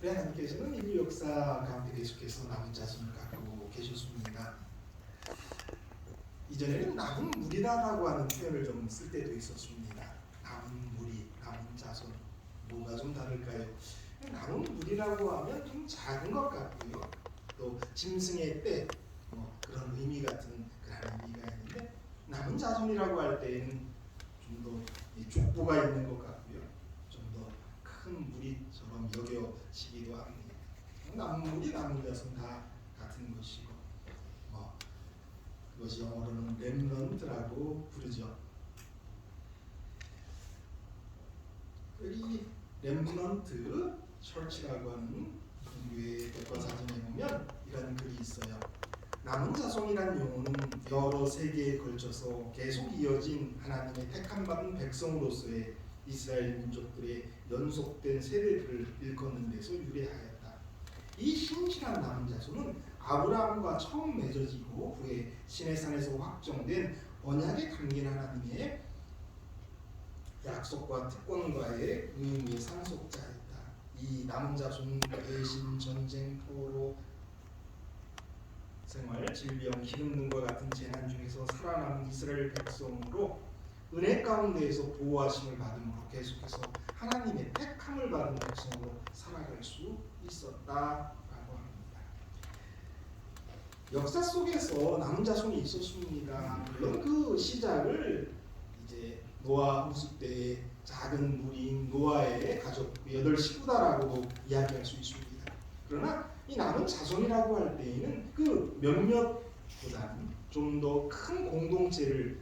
하나님께서는 인류 역사 가운데 계속해서 남은 자손을 갖고 계셨습니다. 이전에는 남은 무리다라고 하는 표현을 좀 쓸 때도 있었습니다. 남은 무리, 남은 자손, 뭐가 좀 다를까요? 남은 무리라고 하면 좀 작은 것 같고요. 또 짐승의 때 그런 의미 같은 그런 의미가 있는데, 남은 자손이라고 할 때에는 좀 더 족보가 있는 것 같고요. 좀 더 큰 무리처럼 여겨지기도 합니다. 남은 무리, 남은 자손 다 같은 것이고, 그것이 영어로는 렘넌트라고 부르죠. 이 렘넌트 철치라고 하는 교회의 백과사전에 보면 이런 글이 있어요. 남은 자손이란 용어는 여러 세계에 걸쳐서 계속 이어진 하나님의 택함 받은 백성으로서의 이스라엘 민족들의 연속된 세대들을 일컫는 데서 유래하였다. 이 신실한 남은 자손은 아브라함과 처음 맺어지고 후에 시내산에서 확정된 언약에 담긴 하나님의 약속과 특권과의 의미의 상속자였다. 이 남은 자손은 대신 전쟁, 포로, 생활, 질병, 기름능과 같은 재난 중에서 살아남은 이스라엘 백성으로 은혜 가운데에서 보호하심을 받음으로 계속해서 하나님의 택함을 받은 백성으로 살아갈 수 있었다라고 합니다. 역사 속에서 남은 자손이 있었습니다. 물론 그 시작을 이제 노아 홍수 때의 작은 무리인 노아의 가족 8식구다라고도 이야기할 수 있습니다. 그러나 이 남은 자손이라고 할 때에는 그 몇몇보다는 좀 더 큰 공동체를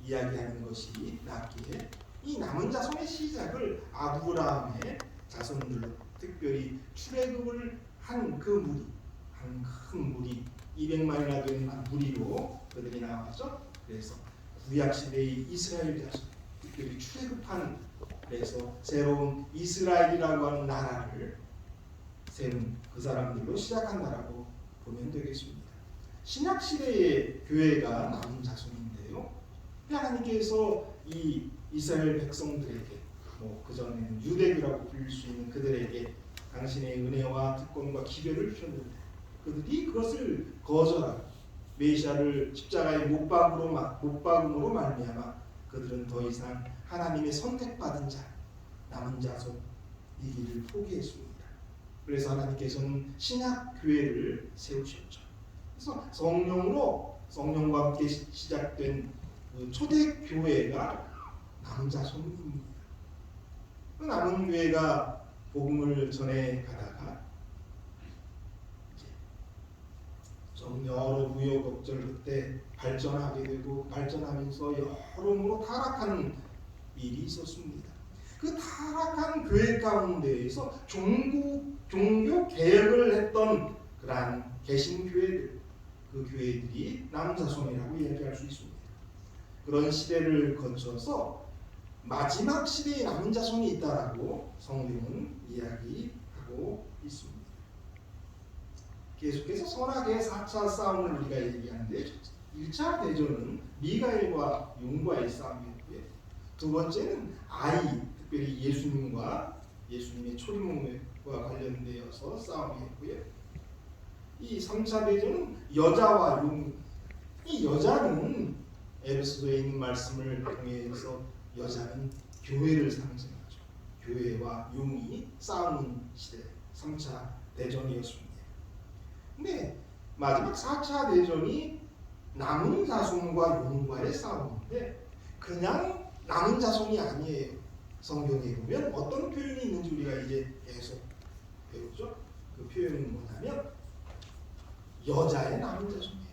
이야기하는 것이 낫기에 이 남은 자손의 시작을 아브라함의 자손들로, 특별히 출애굽을 한 그 무리, 한 큰 무리, 200만이나 되는 무리로 그들이 나왔죠. 그래서 구약 시대의 이스라엘 자손, 특별히 출애굽한, 그래서 새로운 이스라엘이라고 하는 나라를 세운 그 사람들로 시작한다라고 보면 되겠습니다. 신약 시대의 교회가 남은 자손인데요. 하나님께서 이 이스라엘 백성들에게, 그 전에는 유대교라고 불릴 수 있는 그들에게 당신의 은혜와 특권과 기별을 주셨는데 그들이 그것을 거절하고 메시아를 십자가에 못 박음으로 말미암아 그들은 더 이상 하나님의 선택받은 자, 남은 자손이기를 포기했습니다. 그래서 하나님께서는 신약 교회를 세우셨죠. 그래서 성령과 함께 시작된 그 초대 교회가 남은 자손입니다. 그 남은 교회가 복음을 전해 가다가 좀 여러 우여곡절 끝에 발전하게 되고 발전하면서 여러모로 타락하는 일이 있었습니다. 그 타락한 교회 가운데에서 종교 개혁을 했던 그러한 개신교회들, 그 교회들이 남은 자손이라고 이야기할 수 있습니다. 그런 시대를 거쳐서 마지막 시대에 남은 자손이 있다라고 성경은 이야기하고 있습니다. 계속해서 선악의 4차 싸움을 우리가 얘기하는데 1차 대전은 미가엘과 용과의 싸움이었고요. 두 번째는 특별히 예수님과 예수님의 초림과 관련되어서 싸움이었고요. 이 3차 대전은 여자와 용, 이 여자는 에베소서에 있는 말씀을 통해서 여자는 교회를 상징하죠. 교회와 용이 싸우는 시대 3차 대전이었습니다. 근데 마지막 4차 대전이 남은 자손과 용과의 싸움인데 그냥 남은 자손이 아니에요. 성경에 보면 어떤 표현이 있는지 우리가 이제 계속 배우죠. 그 표현은 뭐냐면 여자의 남은 자손이에요.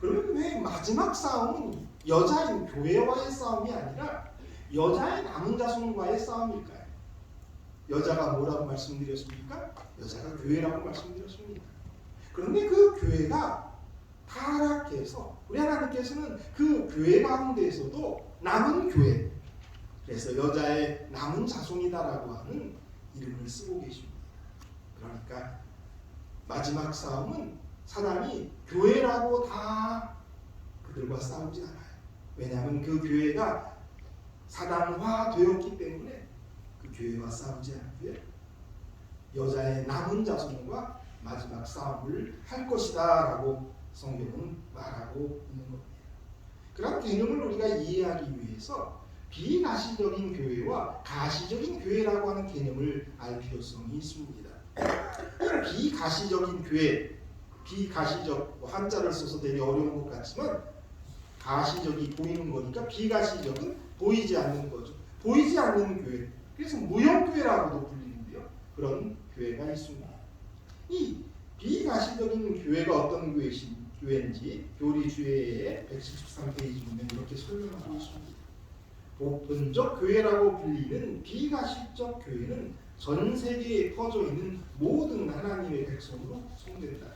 그러면 왜 마지막 싸움은 여자인 교회와의 싸움이 아니라 여자의 남은 자손과의 싸움일까요? 여자가 뭐라고 말씀드렸습니까? 여자가 교회라고 말씀드렸습니다. 그런데 그 교회가 타락해서 우리 하나님께서는 그 교회 가운데에서도 남은 교회, 그래서 여자의 남은 자손이다라고 하는 이름을 쓰고 계십니다. 그러니까 마지막 싸움은 사단이 교회라고 다 그들과 싸우지 않아요. 왜냐하면 그 교회가 사단화 되었기 때문에 그 교회와 싸우지 않고요. 여자의 남은 자손과 마지막 싸움을 할 것이다 라고 성경은 말하고 있는 겁니다. 그런 개념을 우리가 이해하기 위해서 비가시적인 교회와 가시적인 교회라고 하는 개념을 알 필요성이 있습니다. 비가시적인 교회, 비가시적, 한자를 써서 되게 어려운 것 같지만 가시적이 보이는 거니까 비가시적은 보이지 않는 거죠. 보이지 않는 교회, 그래서 무형교회라고도 불리는데요. 그런 교회가 있습니다. 이 비가시적인 교회가 어떤 교회인지 교리주의의 173페이지 보면 이렇게 설명하고 있습니다. 보편적 교회라고 불리는 비가시적 교회는 전 세계에 퍼져 있는 모든 하나님의 백성으로 소개된다.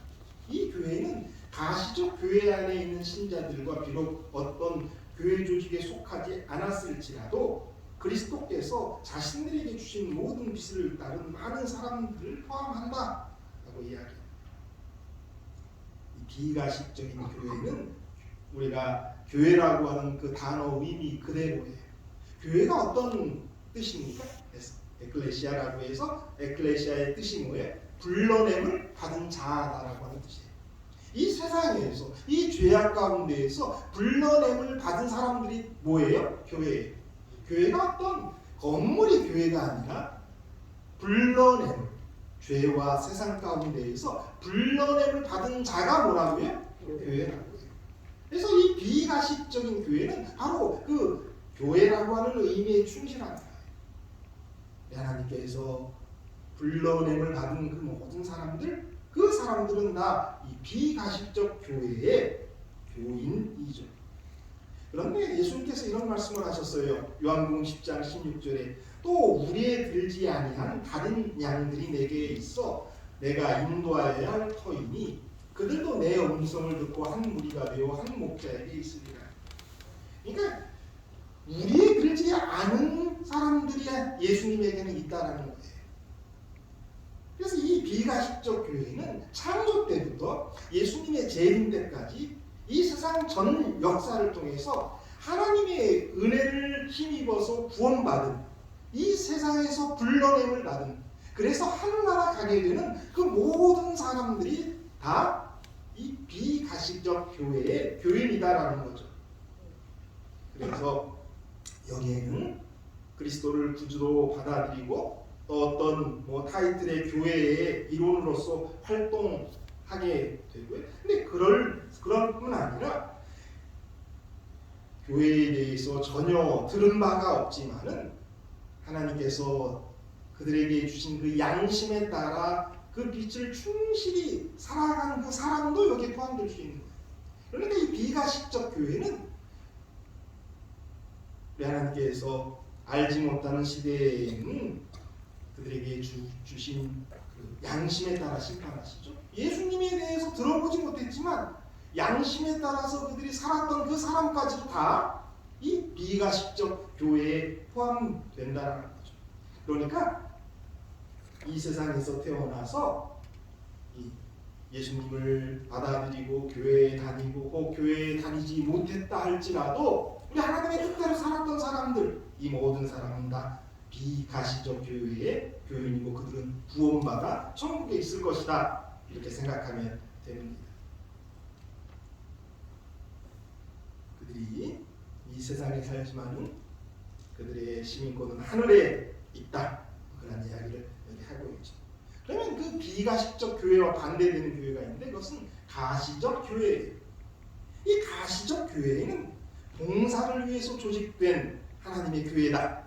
이 교회는 가시적 교회 안에 있는 신자들과 비록 어떤 교회 조직에 속하지 않았을지라도 그리스도께서 자신들에게 주신 모든 빛을 따른 많은 사람들을 포함한다 라고 이야기합니다. 이 비가시적인 교회는 우리가 교회라고 하는 그 단어 의미 그대로예요. 교회가 어떤 뜻입니까? 에클레시아라고 해서 에클레시아의 뜻이 뭐예요? 불러냄을 받은 자다라고 하는 뜻이에요. 이 세상에서 이 죄악 가운데에서 불러냄을 받은 사람들이 뭐예요? 교회예요. 교회가 어떤 건물이 교회가 아니라 불러냄을, 죄와 세상 가운데에서 불러냄을 받은 자가 뭐라고요? 교회라고 해요. 그래서 이 비가시적인 교회는 바로 그 교회라고 하는 의미에 충실한 거예요. 하나님께서 불러냄을 받은 그 모든 사람들, 그 사람들은 다 이 비가시적 교회의 교인이죠. 그런데 예수님께서 이런 말씀을 하셨어요. 요한복음 10장 16절에 또 우리의 들지 아니한 다른 양들이 내게 있어 내가 인도하여야 할 터이니 그들도 내 음성을 듣고 한 무리가 되어 한 목자에게 있으리라. 그러니까 우리의 들지 않은 사람들이 예수님에게는 있다라는 거예요. 그래서 이 비가시적 교회는 창조 때부터 예수님의 재림 때까지 이 세상 전 역사를 통해서 하나님의 은혜를 힘입어서 구원받은 이 세상에서 불러냄을 받은 그래서 하늘나라 가게 되는 그 모든 사람들이 다 이 비가시적 교회의 교인이다라는 거죠. 그래서 여기에는 그리스도를 구주로 받아들이고 또 어떤 타이틀의 교회의 일원으로서 활동하게 되고요. 근데 그럴 뿐 아니라 교회에 대해서 전혀 들은 바가 없지만은 하나님께서 그들에게 주신 그 양심에 따라 그 빛을 충실히 살아가는 그 사람도 여기에 포함될 수 있는 거예요. 그러니까 이 비가시적 교회는 하나님께서 알지 못하는 시대에는 그들에게 주신 그 양심에 따라 심판하시죠. 예수님에 대해서 들어보지 못했지만 양심에 따라서 그들이 살았던 그 사람까지도 다 이 비가시적 교회에 포함된다는 거죠. 그러니까 이 세상에서 태어나서 이 예수님을 받아들이고 교회에 다니고 혹 교회에 다니지 못했다 할지라도 우리 하나님의 뜻대로 살았던 사람들, 이 모든 사람은 다 비가시적 교회의 교인이고 그들은 구원받아 천국에 있을 것이다. 이렇게 생각하면 됩니다. 그들이 이 세상에 살지만은 그들의 시민권은 하늘에 있다. 그런 이야기를 여기 하고 있죠. 그러면 그 비가시적 교회와 반대되는 교회가 있는데 그것은 가시적 교회예요. 이 가시적 교회는 봉사를 위해서 조직된 하나님의 교회다.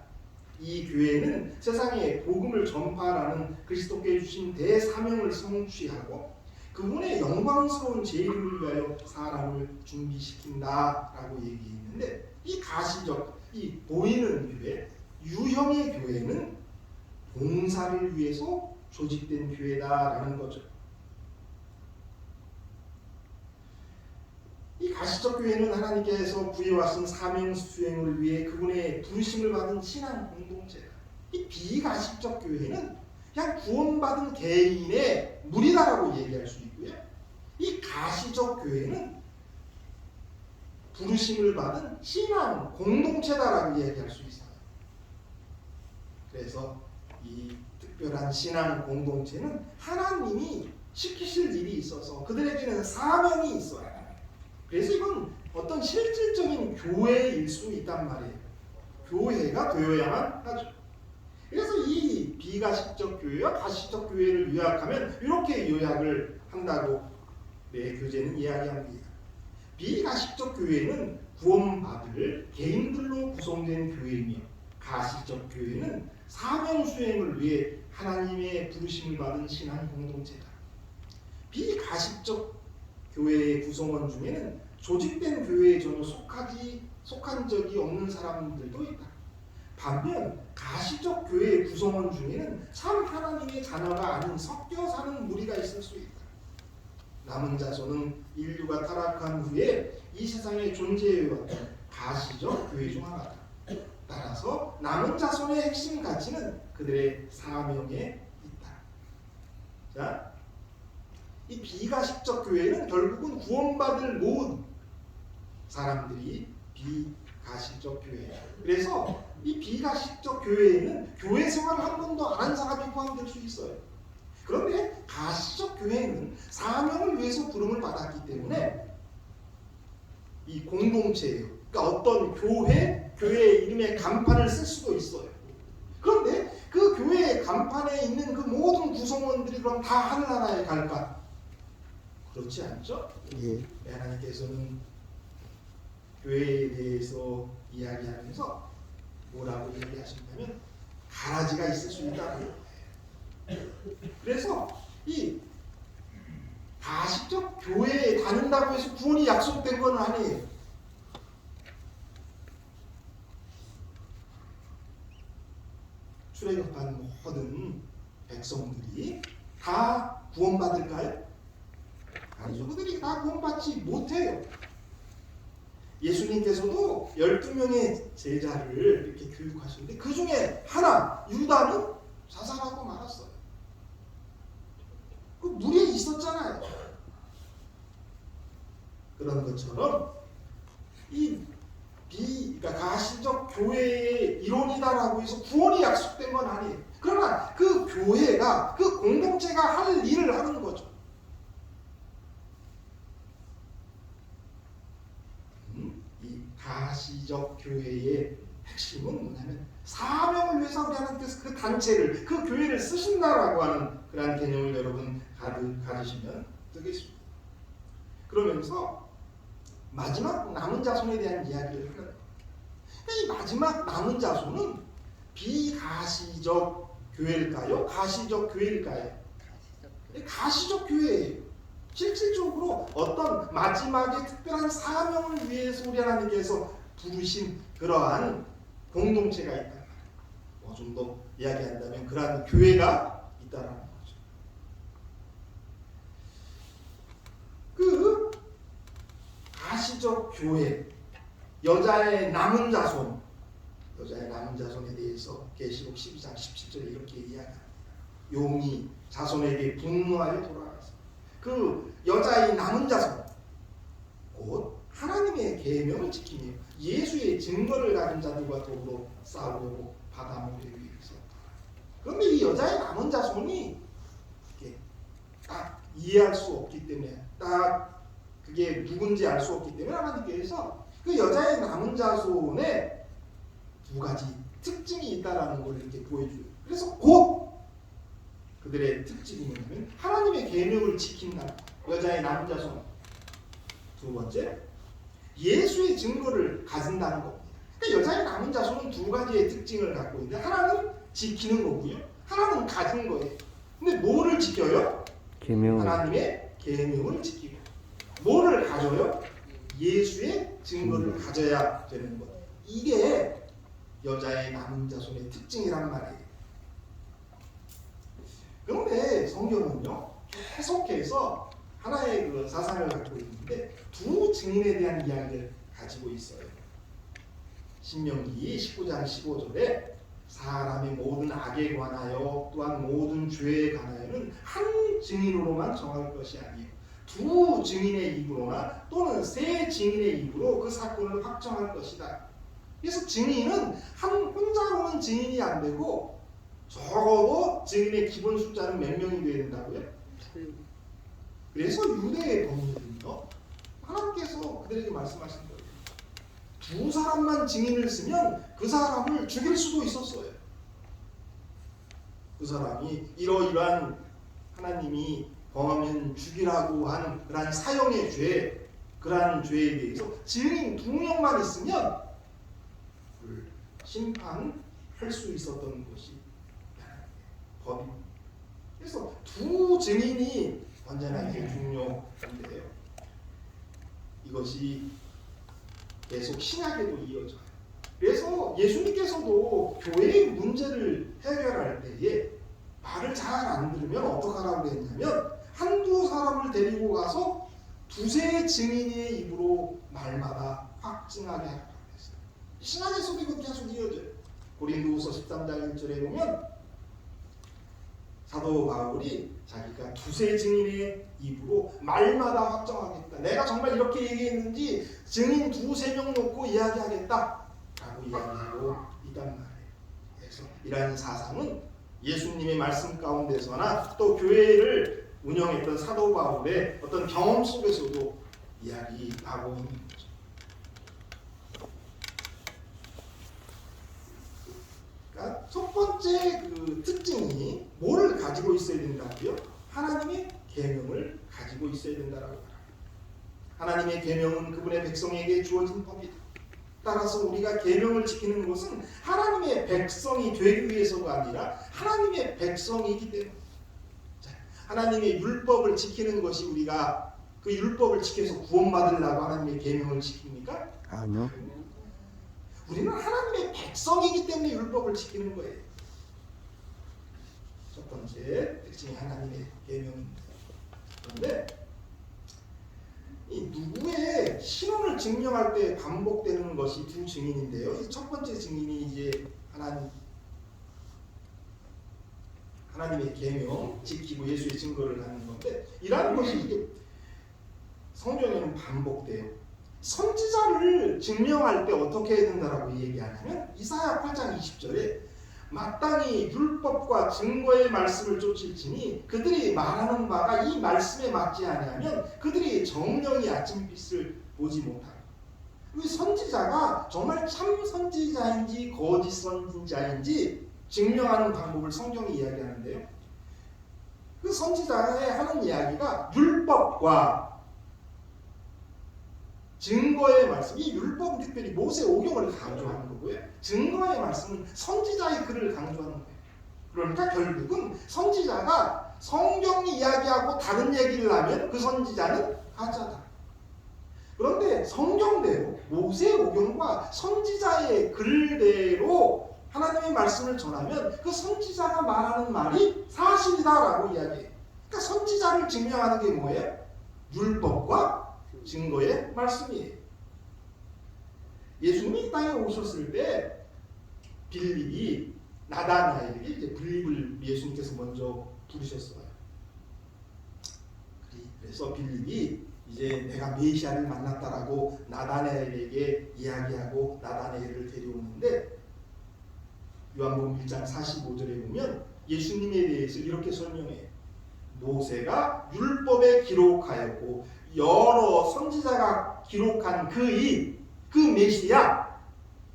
이 교회는 세상에 복음을 전파하는 그리스도께 주신 대사명을 성취하고 그분의 영광스러운 제1을 위하여 사람을 준비시킨다라고 얘기했는데 이 가시적, 이 보이는 교회, 유형의 교회는 봉사를 위해서 조직된 교회다라는 거죠. 이 가시적 교회는 하나님께서 부여하신 사명 수행을 위해 그분의 부르심을 받은 신앙 공동체다. 이 비가시적 교회는 그냥 구원받은 개인의 무리다라고 얘기할 수 있고요. 이 가시적 교회는 부르심을 받은 신앙 공동체다라고 얘기할 수 있어요. 그래서 이 특별한 신앙 공동체는 하나님이 시키실 일이 있어서 그들에게는 사명이 있어요. 그래서 이건 어떤 실질적인 교회일 수 있단 말이에요. 교회가 되어야만 하죠. 그래서 이 비가시적 교회와 가시적 교회를 요약하면 이렇게 요약을 한다고 교제는 이야기합니다. 비가시적 교회는 구원받을 개인들로 구성된 교회이며 가시적 교회는 사명 수행을 위해 하나님의 부르심을 받은 신앙 공동체다. 비가시적 교회의 구성원 중에는 조직된 교회에 전혀 속한 적이 없는 사람들도 있다. 반면 가시적 교회의 구성원 중에는 참 하나님의 자녀가 아닌 섞여 사는 무리가 있을 수 있다. 남은 자손은 인류가 타락한 후에 이 세상에 존재해왔던 가시적 교회 중 하나다. 따라서 남은 자손의 핵심 가치는 그들의 사명에 있다. 자, 이 비가시적 교회는 결국은 구원받을 모든 사람들이 비가시적 교회예요. 그래서 이 비가시적 교회에는 교회 생활을 한 번도 안 한 사람이 포함될 수 있어요. 그런데 가시적 교회는 사명을 위해서 부름을 받았기 때문에 이 공동체예요. 그러니까 어떤 교회의 이름의 간판을 쓸 수도 있어요. 그런데 그 교회의 간판에 있는 그 모든 구성원들이 그럼 다 하늘나라에 갈까? 그렇지 않죠? 예. 하나님께서는 교회에 대해서 이야기하면서 뭐라고 얘기하신다면 가라지가 있을 수 있다고. 그래서 이 가시적 교회에 다닌다고 해서 구원이 약속된 건 아니에요. 출애굽한 모든 백성들이 다 구원받을까요? 아니죠. 그들이 다 구원받지 못해요. 예수님께서도 12명의 제자를 이렇게 교육하시는데 그 중에 하나, 유다는 자살하고 말았어요. 그 무리에 있었잖아요. 그런 것처럼 그러니까 가시적 교회의 이론이다라고 해서 구원이 약속된 건 아니에요. 그러나 그 교회가, 그 공동체가 할 일을 하는 거죠. 이 가시적 교회의 핵심은 뭐냐면 사명을 위해서 우리 하나님께서 그 단체를, 그 교회를 쓰신다라고 하는 그런 개념을 여러분 가지시면 되겠습니다. 그러면서 마지막 남은 자손에 대한 이야기를 하는 거예요. 이 마지막 남은 자손은 비가시적 교회일까요? 가시적 교회일까요? 가시적 교회예요. 실질적으로 어떤 마지막에 특별한 사명을 위해서 우리 하나님께서 부르신 그러한 공동체가 있다. 좀 더 이야기한다면 그러한 교회가 있다라는 거죠. 그 가시적 교회, 여자의 남은 자손에 대해서 계시록 12장 17절에 이렇게 이야기합니다. 용이 자손에게 분노하여 돌아가서 그 여자의 남은 자손 곧 하나님의 계명을 지키며 예수의 증거를 가진 자들과 더불어 싸우려고 받아먹기 위해서. 그런데 이 여자의 남은 자손이 딱 이해할 수 없기 때문에, 딱 그게 누군지 알 수 없기 때문에 하나님께서 그 여자의 남은 자손에 두 가지 특징이 있다라는 걸 이렇게 보여줘요. 그래서 곧 그들의 특징이 뭐냐면 하나님의 계명을 지킨다. 여자의 남은 자손. 두 번째, 예수의 증거를 가진다는 겁니다. 그러니까 여자의 남은 자손은 두 가지의 특징을 갖고 있는데 하나는 지키는 거고요. 하나는 가진 거예요. 근데 뭐를 지켜요? 하나님의 계명을 지키고. 뭐를 가져요? 예수의 증거를 가져야 되는 것. 이게 여자의 남은 자손의 특징이란 말이에요. 그런데 성경은요, 계속해서 하나의 그 사상을 갖고 있는데 두 증인에 대한 이야기를 가지고 있어요. 신명기 19장 15절에 사람의 모든 악에 관하여 또한 모든 죄에 관하여는 한 증인으로만 정할 것이 아니에요. 두 증인의 입으로나 또는 세 증인의 입으로 그 사건을 확정할 것이다. 그래서 증인은 혼자로는 증인이 안 되고 적어도 증인의 기본 숫자는 몇 명이 돼야 된다고요? 그래서 유대의 법률은요, 하나님께서 그들에게 말씀하신 거예요. 두 사람만 증인을 쓰면 그 사람을 죽일 수도 있었어요. 그 사람이 이러이러한 하나님이 범하면 죽이라고 하는 그러한 사형의 죄, 그러한 죄에 대해서 증인 2명만 있으면 심판할 수 있었던 것이 법입니다. 그래서 두 증인이 언제나 중요한데요. 이것이 계속 신약에도 이어져요. 그래서 예수님께서도 교회의 문제를 해결할 때에 말을 잘 안 들으면 어떡하라고 했냐면 한두 사람을 데리고 가서 두세 증인의 입으로 말마다 확증하게 하라고 했어요. 신약에서도 이것 계속 이어져요. 고린도후서 13장 1절에 보면 사도 바울이 자기가 두세 증인의 입으로 말마다 확정하겠다. 내가 정말 이렇게 얘기했는지 증인 두세 명 놓고 이야기하겠다 라고 이야기하고 있단 말이에요. 그래서 이러한 사상은 예수님의 말씀 가운데서나 또 교회를 운영했던 사도 바울의 어떤 경험 속에서도 이야기하고 있는 거죠. 그러니까 첫 번째 그 특징이 뭐를 가지고 있어야 된다고요? 하나님의 계명을 가지고 있어야 된다라고 말합니다. 하나님의 계명은 그분의 백성에게 주어진 법이다. 따라서 우리가 계명을 지키는 것은 하나님의 백성이 되기 위해서가 아니라 하나님의 백성이기 때문에, 하나님의 율법을 지키는 것이 우리가 그 율법을 지켜서 구원받으려고 하나님의 계명을 지킵니까? 아니요. 우리는 하나님의 백성이기 때문에 율법을 지키는 거예요. 첫 번째 특징이 하나님의 계명입니다. 그런데 이 누구의 신원을 증명할 때 반복되는 것이 두 증인인데요. 이 첫 번째 증인이 이제 하나님의 계명 지키고 예수의 증거를 하는 건데, 이라는 것이 이게 성경에는 반복돼요. 선지자를 증명할 때 어떻게 해야 된다라고 얘기하냐면 이사야 8장 20절에 마땅히 율법과 증거의 말씀을 쫓을지니 그들이 말하는 바가 이 말씀에 맞지 아니하면 그들이 정령이 아침빛을 보지 못하고. 이 선지자가 정말 참 선지자인지 거짓 선지자인지 증명하는 방법을 성경이 이야기하는데요. 그 선지자의 하는 이야기가 율법과 증거의 말씀, 이 율법은 특별히 모세 오경을 강조하는 거고요. 증거의 말씀은 선지자의 글을 강조하는 거예요. 그러니까 결국은 선지자가 성경이 이야기하고 다른 얘기를 하면 그 선지자는 가짜다. 그런데 성경대로 모세 오경과 선지자의 글대로 하나님의 말씀을 전하면 그 선지자가 말하는 말이 사실이다라고 이야기해요. 그러니까 선지자를 증명하는 게 뭐예요? 율법과 증거의 말씀이에요. 예수님이 이 땅에 오셨을 때 빌립이 나다나엘에게 이제 빌립을 예수님께서 먼저 부르셨어요. 그래서 빌립이 이제 내가 메시아를 만났다라고 나다나엘에게 이야기하고 나다나엘을 데려오는데, 요한복음 1장 45절에 보면 예수님에 대해서 이렇게 설명해요. 모세가 율법에 기록하였고 여러 선지자가 기록한 그 메시아,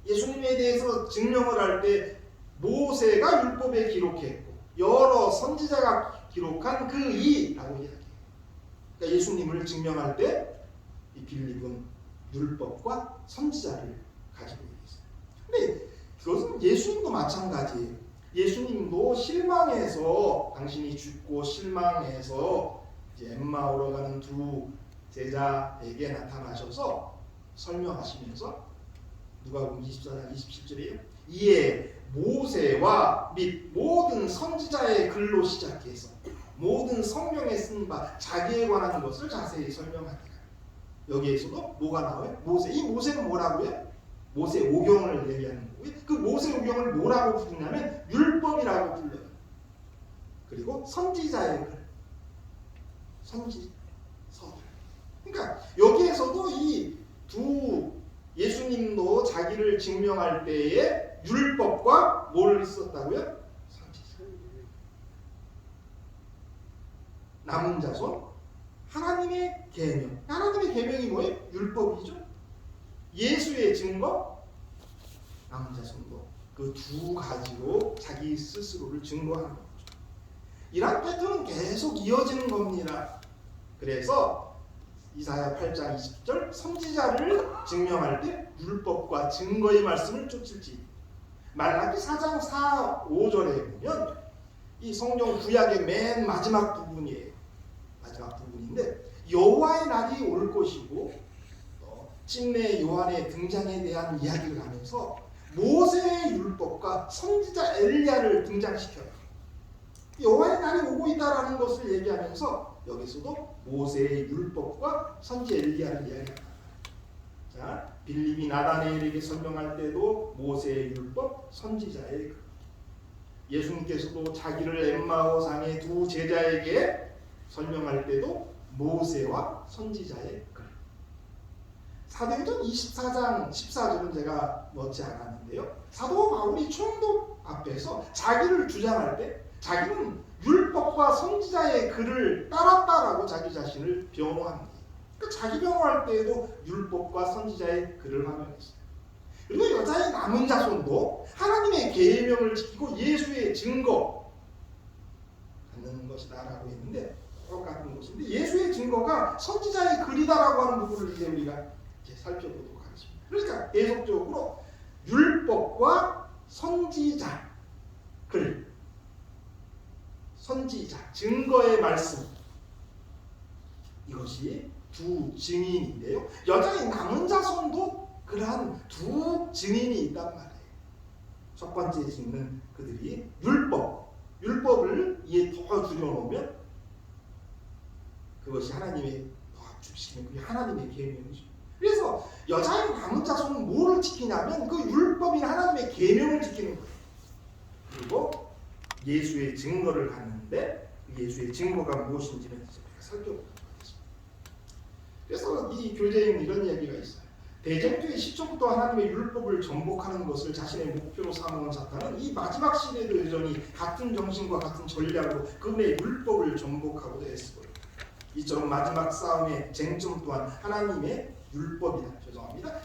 예수님에 대해서 증명을 할 때 모세가 율법에 기록했고 여러 선지자가 기록한 라고 이야기해요. 그러니까 예수님을 증명할 때 이 빌립은 율법과 선지자를 가지고 있어요. 근데 그것은 예수님도 마찬가지예요. 예수님도 실망해서, 당신이 죽고 실망해서 이제 엠마오로 가는 두 제자에게 나타나셔서 설명하시면서 누가복음 24장 27절이에요. 이에 모세와 및 모든 선지자의 글로 시작해서 모든 성경에 쓴 바 자기에 관한 것을 자세히 설명합니다. 여기에서도 뭐가 나와요? 이 모세는 뭐라고요? 모세 오경을 얘기하는 거고요. 그 모세 오경을 뭐라고 부르냐면 율법이라고 불러요. 그리고 선지자의 글, 선지서들. 그러니까 여기에서도 이 두 예수님도 자기를 증명할 때에 율법과 뭐를 썼다고요? 선지자. 남은 자손, 하나님의 계명. 하나님의 계명이 뭐예요? 율법이죠. 예수의 증거, 남은 자손도. 그 두 가지로 자기 스스로를 증거하는 거죠. 이런 패턴은 계속 이어지는 겁니다. 그래서 이사야 8장 20절 선지자를 증명할 때 율법과 증거의 말씀을 쫓을지, 말라기 4장 4, 5절에 보면 이 성경 구약의 맨 마지막 부분이에요. 마지막 부분인데 여호와의 날이 올 것이고 찐내 요한의 등장에 대한 이야기를 하면서 모세의 율법과 선지자 엘리야를 등장시켜요. 여호와의 날이 오고 있다라는 것을 얘기하면서 여기서도 모세의 율법과 선지 엘리야를 이야기합니다. 자, 빌립이 나다네엘에게 설명할 때도 모세의 율법, 선지자의 글. 예수님께서도 자기를 엠마오상의 두 제자에게 설명할 때도 모세와 선지자의 글. 사도행전 24장 14절은 제가 넣지 않았는데요. 사도 바울이 총독 앞에서 자기를 주장할 때 자기는 율법과 선지자의 글을 따랐다라고 자기 자신을 변호합니다. 그러니까 자기 변호할 때에도 율법과 선지자의 글을 활용했어요. 그리고 여자의 남은 자손도 하나님의 계명을 지키고 예수의 증거 갖는 것이다라고 했는데 똑같은 것인데 예수의 증거가 선지자의 글이다라고 하는 부분을 이제 우리가 이제 살펴보도록 하겠습니다. 그러니까 계속적으로 율법과 선지자 글, 선지자 증거의 말씀, 이것이 두 증인인데요. 여자의 남은 자손도 그러한 두 증인이 있단 말이에요. 첫 번째 증인은 그들이 율법을 이에 더 줄여놓으면 그것이 하나님의 더 압축시키는 그게 하나님의 계명이죠. 그래서 여자의 남은 자손은 뭐를 지키냐면 그 율법인 하나님의 계명을 지키는 거예요. 그리고 예수의 증거를 갖는데 예수의 증거가 무엇인지는 우리가 살펴보도록 하겠습니다. 그래서 이 교재에는 이런 이야기가 있어요. 대쟁투의 시초부터 하나님의 율법을 전복하는 것을 자신의 목표로 삼은 사탄은 이 마지막 시대도 여전히 같은 정신과 같은 전략으로 그분의 율법을 전복하고자 했어요. 이처럼 마지막 싸움의 쟁점 또한 하나님의 율법이다. 죄송합니다.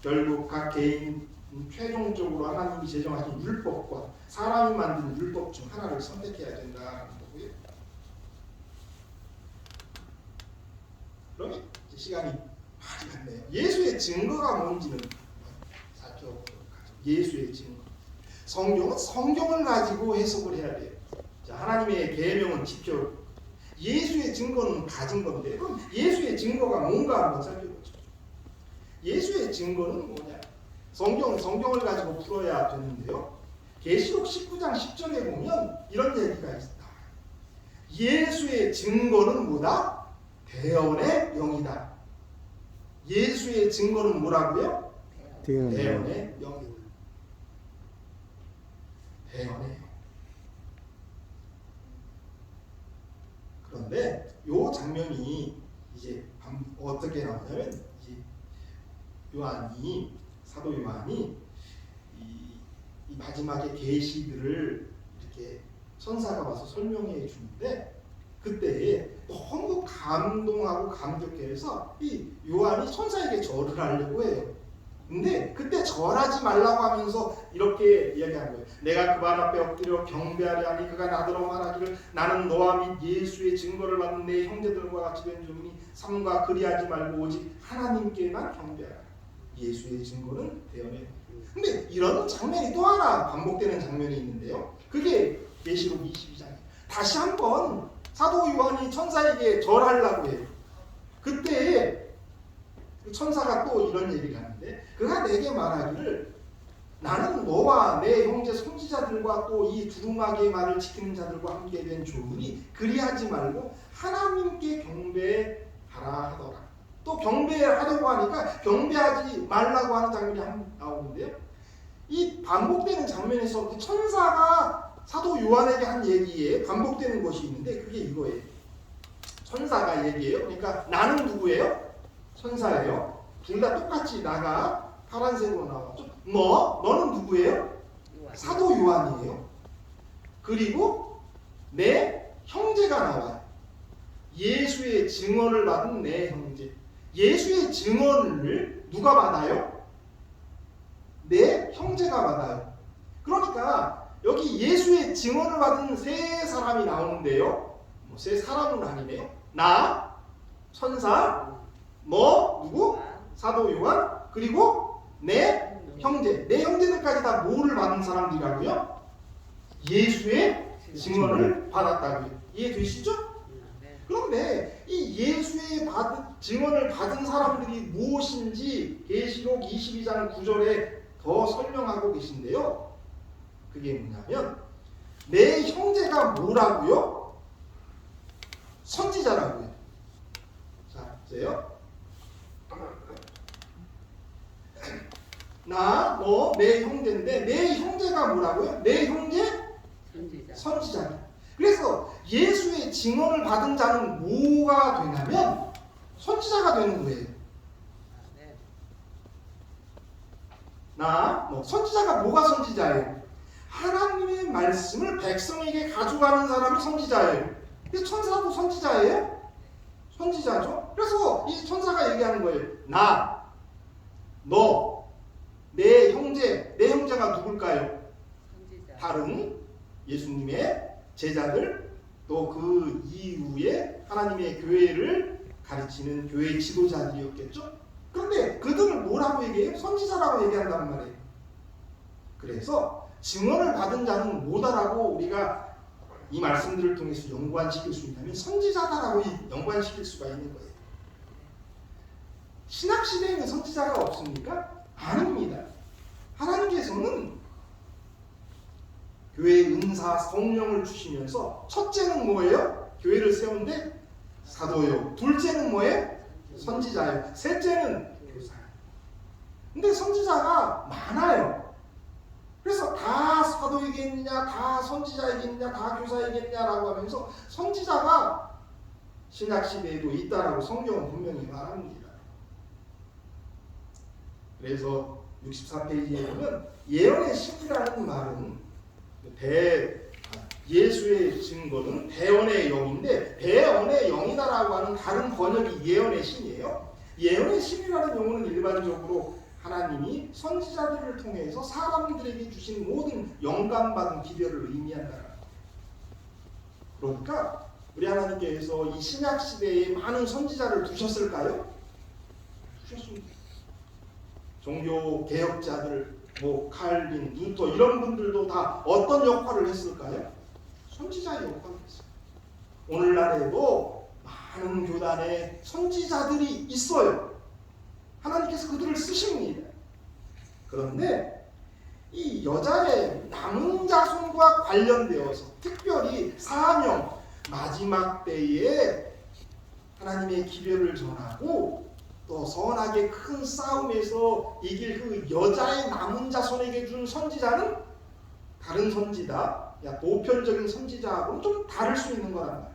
결국 각 개인 최종적으로 하나님이 제정하신 율법과 사람이 만든 율법 중 하나를 선택해야 된다는 거고요. 그러면 이제 시간이 많이 갔네요. 예수의 증거가 뭔지는 살펴보도록 하죠. 예수의 증거. 성경은 성경을 가지고 해석을 해야 돼요. 자, 하나님의 계명은 지켜. 예수의 증거는 가진 건데 그럼 예수의 증거가 뭔가 한번 살펴보죠. 예수의 증거는 뭐냐? 성경을 가지고 풀어야 되는데요. 계시록 19장 10절에 보면 이런 얘기가 있다. 예수의 증거는 뭐다? 대언의 영이다. 예수의 증거는 뭐라고요? 대언의 영이다. 대언의 영. 그런데 이 장면이 이제 어떻게 나오냐면 이제 사도 요한이 이 마지막의 계시들을 이렇게 천사가 와서 설명해 주는데 그때 너무 감동하고 감격해서 이 요한이 천사에게 절을 하려고 해요. 근데 그때 절하지 말라고 하면서 이렇게 이야기한 거예요. 내가 그 발 앞에 엎드려 경배하려 하니 그가 나더러 말하기를 나는 너와 및 예수의 증거를 받는 내 형제들과 같이 된 종이니 삼가 그리하지 말고 오직 하나님께만 경배하라. 예수의 증거는 대언의. 근데 이런 장면이 또 하나 반복되는 장면이 있는데요. 그게 계시록 22장이에요. 다시 한번 사도 요한이 천사에게 절하려고 해요. 그때 천사가 또 이런 얘기를 하는데 그가 내게 말하기를 나는 너와 내 형제 선지자들과 또 이 두루마기의 말을 지키는 자들과 함께 된 종이니 그리하지 말고 하나님께 경배하라 하더라. 또 경배하려고 하니까 경배하지 말라고 하는 장면이 나오는데요. 이 반복되는 장면에서 천사가 사도 요한에게 한 얘기에 반복되는 것이 있는데 그게 이거예요. 천사가 얘기해요. 그러니까 나는 누구예요? 천사예요. 둘 다 똑같이 나가 파란색으로 나왔죠. 너는 누구예요? 사도 요한이에요. 그리고 내 형제가 나와요. 예수의 증언을 받은 내 형제. 예수의 증언을 누가 받아요? 내 형제가 받아요. 그러니까 여기 예수의 증언을 받은 세 사람이 나오는데요. 세 사람은 아니네요. 나, 천사, 누구? 사도 요한, 그리고 내 형제. 내 형제들까지 다 뭐를 받은 사람들이라고요? 예수의 증언을 받았다고요. 이해되시죠? 그런데 이 예수의 증언을 받은 사람들이 무엇인지 계시록 22장 9절에 더 설명하고 계신데요. 그게 뭐냐면 내 형제가 뭐라고요? 선지자라고요. 자, 보세요. 나, 너, 내 형제인데 내 형제가 뭐라고요? 내 형제? 선지자. 그래서 예수의 증언을 받은 자는 뭐가 되냐면 선지자가 되는 거예요. 선지자가 뭐가 선지자예요? 하나님의 말씀을 백성에게 가져가는 사람이 선지자예요. 그래서 천사도 선지자예요? 선지자죠. 그래서 이 천사가 얘기하는 거예요. 나, 너, 내 형제, 내 형제가 누굴까요? 선지자. 다른 예수님의 제자들, 또 그 이후에 하나님의 교회를 가르치는 교회 지도자들이었겠죠. 그런데 그들을 뭐라고 얘기해요? 선지자라고 얘기한단 말이에요. 그래서 증언을 받은 자는 뭐다라고 우리가 이 말씀들을 통해서 연관시킬 수 있냐면 선지자다라고 연관시킬 수가 있는 거예요. 신약시대에는 선지자가 없습니까? 아닙니다. 하나님께서는 교회의 은사, 성령을 주시면서 첫째는 뭐예요? 교회를 세운데 사도요. 둘째는 뭐예요? 선지자예요. 셋째는 교사예요. 근데 선지자가 많아요. 그래서 다 사도이겠느냐, 다 선지자이겠느냐, 다 교사이겠냐라고 하면서 선지자가 신약시대에도 있다라고 성경은 분명히 말합니다. 그래서 64페이지에 보면 예언의 신이라는 말은 예수의 증거는 대언의 영인데 대언의 영이다라고 하는 다른 번역이 예언의 신이에요. 예언의 신이라는 용어는 일반적으로 하나님이 선지자들을 통해서 사람들에게 주신 모든 영감받은 기별을 의미한다. 그러니까 우리 하나님께서 이 신약 시대에 많은 선지자를 두셨을까요? 두셨습니다. 종교 개혁자들, 칼빈, 루터 이런 분들도 다 어떤 역할을 했을까요? 선지자의 역할을 했어요. 오늘날에도 많은 교단에 선지자들이 있어요. 하나님께서 그들을 쓰십니다. 그런데 이 여자의 남은 자손과 관련되어서 특별히 사명, 마지막 때에 하나님의 기별을 전하고 또 선하게 큰 싸움에서 이길 그 여자의 남은 자손에게 준 선지자는 다른 선지자, 보편적인 선지자하고는 좀 다를 수 있는 거란 말이에요.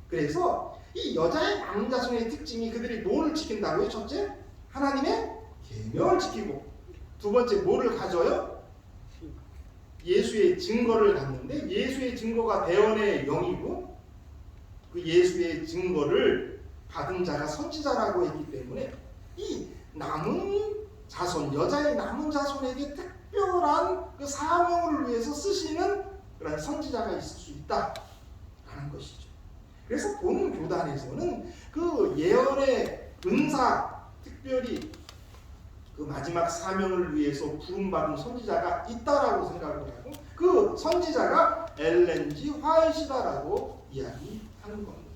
그래서 이 여자의 남은 자손의 특징이 그들이 뭐를 지킨다고요? 첫째, 하나님의 계명을 지키고, 두 번째 뭐를 가져요? 예수의 증거를 갖는데 예수의 증거가 대언의 영이고 그 예수의 증거를 받은 자가 선지자라고 했기 때문에 이 남은 자손, 여자의 남은 자손에게 특별한 그 사명을 위해서 쓰시는 그런 선지자가 있을 수 있다라는 것이죠. 그래서 본 교단에서는 그 예언의 은사, 특별히 그 마지막 사명을 위해서 부름받은 선지자가 있다라고 생각을 하고 그 선지자가 엘렌 G. 화이트라고 이야기하는 겁니다.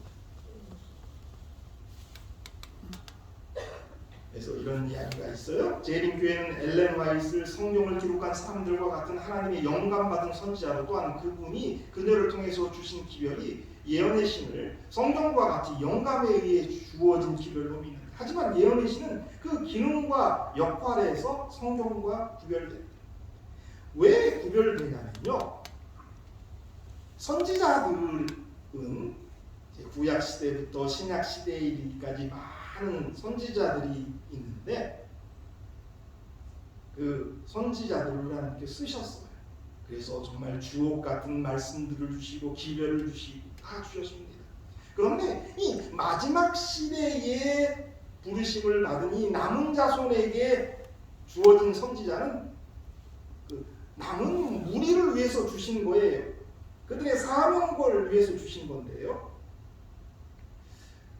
그래서 이런 이야기가 있어요. 재림교회는 엘렌 화이트를 성경을 기록한 사람들과 같은 하나님의 영감받은 선지자로 또한 그분이 그녀를 통해서 주신 기별이 예언의 신을 성경과 같이 영감에 의해 주어진 기별로 믿는다. 하지만 예언의 신은 그 기능과 역할에서 성경과 구별됩니다. 왜 구별되냐면요. 선지자들은 구약 시대부터 신약 시대에 이르기까지 많은 선지자들이 있는데 그 선지자들을 하나님께 쓰셨어요. 그래서 정말 주옥 같은 말씀들을 주시고 기별을 주시고 다 주셨습니다. 그런데 이 마지막 시대에 부르심을 받은 이 남은 자손에게 주어진 선지자는 그 남은 무리를 위해서 주신 거예요. 그들의 사명을 위해서 주신 건데요.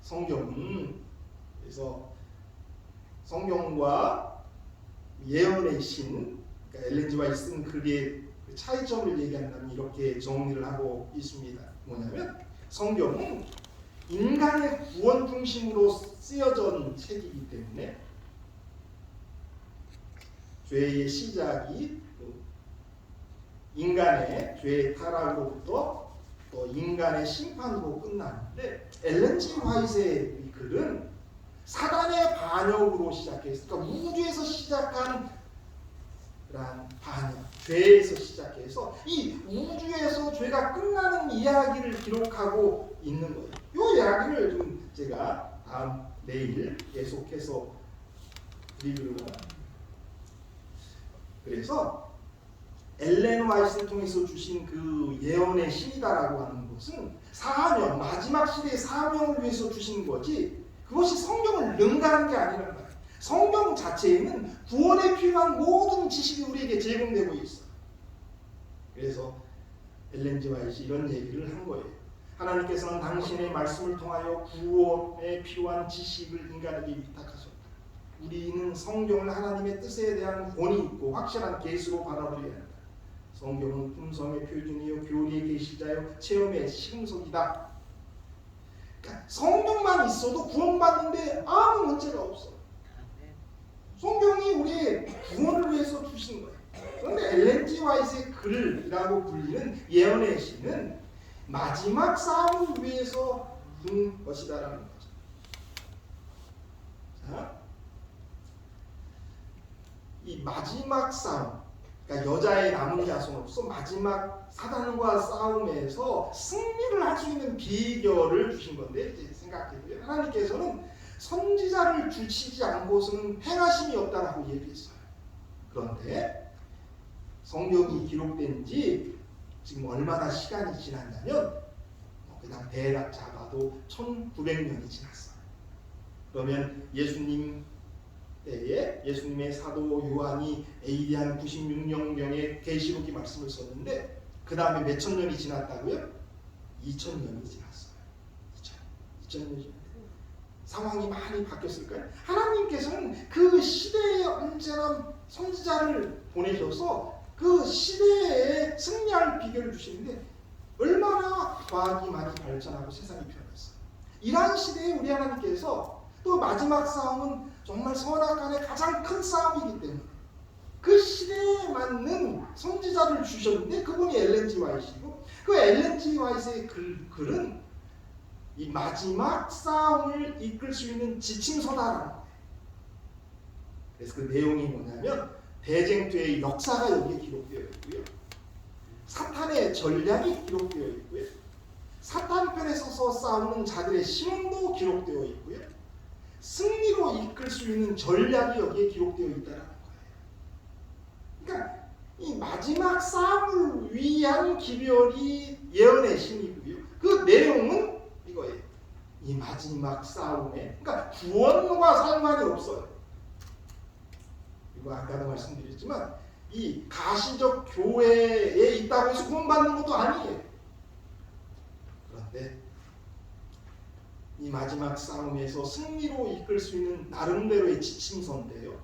성경은 그래서 성경과 예언의 신, 그러니까 엘렌 지 화이트 쓴 글의 차이점을 얘기한다면 이렇게 정리를 하고 있습니다. 뭐냐면 성경은 인간의 구원 중심으로 쓰여진 책이기 때문에 죄의 시작이 인간의 죄의 타락으로부터 또 인간의 심판으로 끝나는데, 엘렌 지 화이트의 이 글은 사단의 반역으로 시작해서, 그러니까 우주에서 시작한 반역, 죄에서 시작해서 이 우주에서 죄가 끝나는 이야기를 기록하고 있는 거예요. 이 이야기를 좀 제가 내일 계속해서 드리려고 합니다. 그래서 엘렌 화이트를 통해서 주신 그 예언의 신이다라고 하는 것은 사명, 마지막 시대의 사명을 위해서 주신 거지, 그것이 성경을 능가하는 게 아니란 말이에요. 성경 자체에는 구원에 필요한 모든 지식이 우리에게 제공되고 있어요. 그래서 엘렌 지 화이트 이런 얘기를 한 거예요. 하나님께서는 당신의 말씀을 통하여 구원에 필요한 지식을 인간에게 위탁하셨다. 우리는 성경을 하나님의 뜻에 대한 권위 있고 확실한 계시로 바라보려야 한다. 성경은 품성의 표준이요 교리의 계시자요 체험의 시금석이다. 그러니까 성경만 있어도 구원받는데 아무 문제가 없어. 성경이 우리의 구원을 위해서 주신 거예요. 그런데 엘렌 지 화이트의 글이라고 불리는 예언의 시는 마지막 싸움을 위해서 준 것이다라는 거죠. 자, 이 마지막 싸움, 그러니까 여자의 남은 자손으로서 마지막 사단과 싸움에서 승리를 할 수 있는 비결을 주신 건데, 이제 생각해보세요. 하나님께서는 선지자를 주시지 않고서는 행하심이 없다라고 얘기했어요. 그런데 성경이 기록된 지 지금 얼마나 시간이 지났냐면 그냥 대략 잡아도 1900년이 지났어요. 그러면 예수님 때에 예수님의 사도 요한이 AD 한 96년경에 계시록이 말씀을 썼는데 그 다음에 몇천 년이 지났다고요? 2000년이 지났어요. 2000년이 지났어요. 상황이 많이 바뀌었을까요? 하나님께서는 그 시대에 언제나 선지자를 보내셔서 그 시대에 승리할 비결을 주시는데, 얼마나 과학이 많이 발전하고 세상이 변했어요. 이러한 시대에 우리 하나님께서 또 마지막 싸움은 정말 선악간의 가장 큰 싸움이기 때문에 그 시대에 맞는 선지자를 주셨는데, 그분이 엘렌 지 화이트이고, 그 엘렌 지 화이트의 글은 이 마지막 싸움을 이끌 수 있는 지침서다라는 거예요. 그래서 그 내용이 뭐냐면 대쟁투의 역사가 여기에 기록되어 있고요, 사탄의 전략이 기록되어 있고요, 사탄 편에 서서 싸우는 자들의 신원도 기록되어 있고요, 승리로 이끌 수 있는 전략이 여기에 기록되어 있다는 거예요. 그러니까 이 마지막 싸움을 위한 기별이 예언의 신이고요, 그 내용은 이거예요. 이 마지막 싸움에, 그러니까 구원과 상관이 없어요. 이거 아까도 말씀드렸지만 이 가시적 교회에 있다고 해서 구원받는 것도 아니에요. 그런데 이 마지막 싸움에서 승리로 이끌 수 있는 나름대로의 지침서인데요,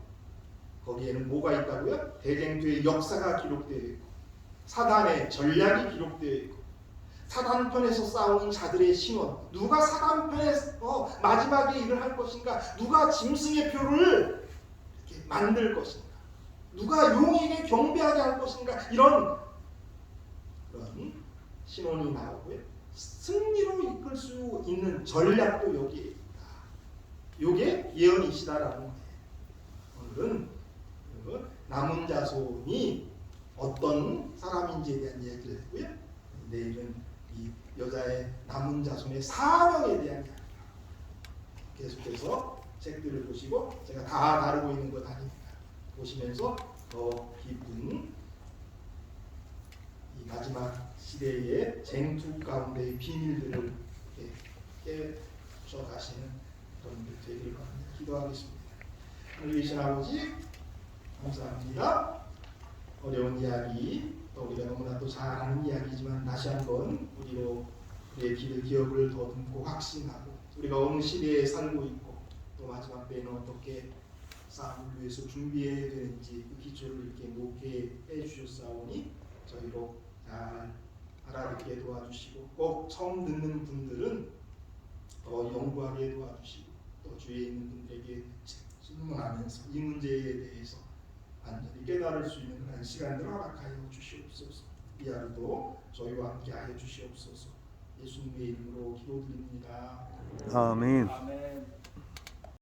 거기에는 뭐가 있다고요? 대쟁투의 역사가 기록되어 있고, 사단의 전략이 기록되어 있고, 사단 편에서 싸우는 자들의 신원, 누가 사단 편에서 마지막에 일을 할 것인가, 누가 짐승의 표를 이렇게 만들 것인가, 누가 용에게 경배하게 할 것인가, 이런 그런 신원이 나오고요, 승리로 이끌 수 있는 전략도 여기에 있다. 이게 예언이시다라는 거예요. 오늘은 남은 자손이 어떤 사람인지에 대한 이야기를 했고요, 내일은 이 여자의 남은 자손의 사명에 대한 이야기, 계속해서 책들을 보시고, 제가 다 다루고 있는 것 아닙니다. 보시면서 더 깊은 이 마지막 시대의 쟁투 가운데의 비밀들을 깨주셔가시는 여러분들 되기를 바랍니다. 기도하겠습니다. 하늘 계신 아버지 감사합니다. 어려운 이야기 또 우리가 너무나 또 잘 아는 이야기지만 다시 한번 우리의 기억을 더듬고 확신하고 우리가 어느 시대에 살고 있고 또 마지막 때에는 어떻게 싸움을 위해서 준비해야 되는지 그 기초를 이렇게 놓게 해주셨사오니 저희로 잘 알아듣게 도와주시고 꼭 처음 듣는 분들은 더 연구하게 도와주시고 또 주위에 있는 분들에게 질문하면서 이 문제에 대해서 완전히 깨달을 수 있는 그런 시간들을 허락하여 주시옵소서. 이 하루도 저희와 함께하여 주시옵소서. 예수님의 이름으로 기도드립니다. 아멘. 아멘.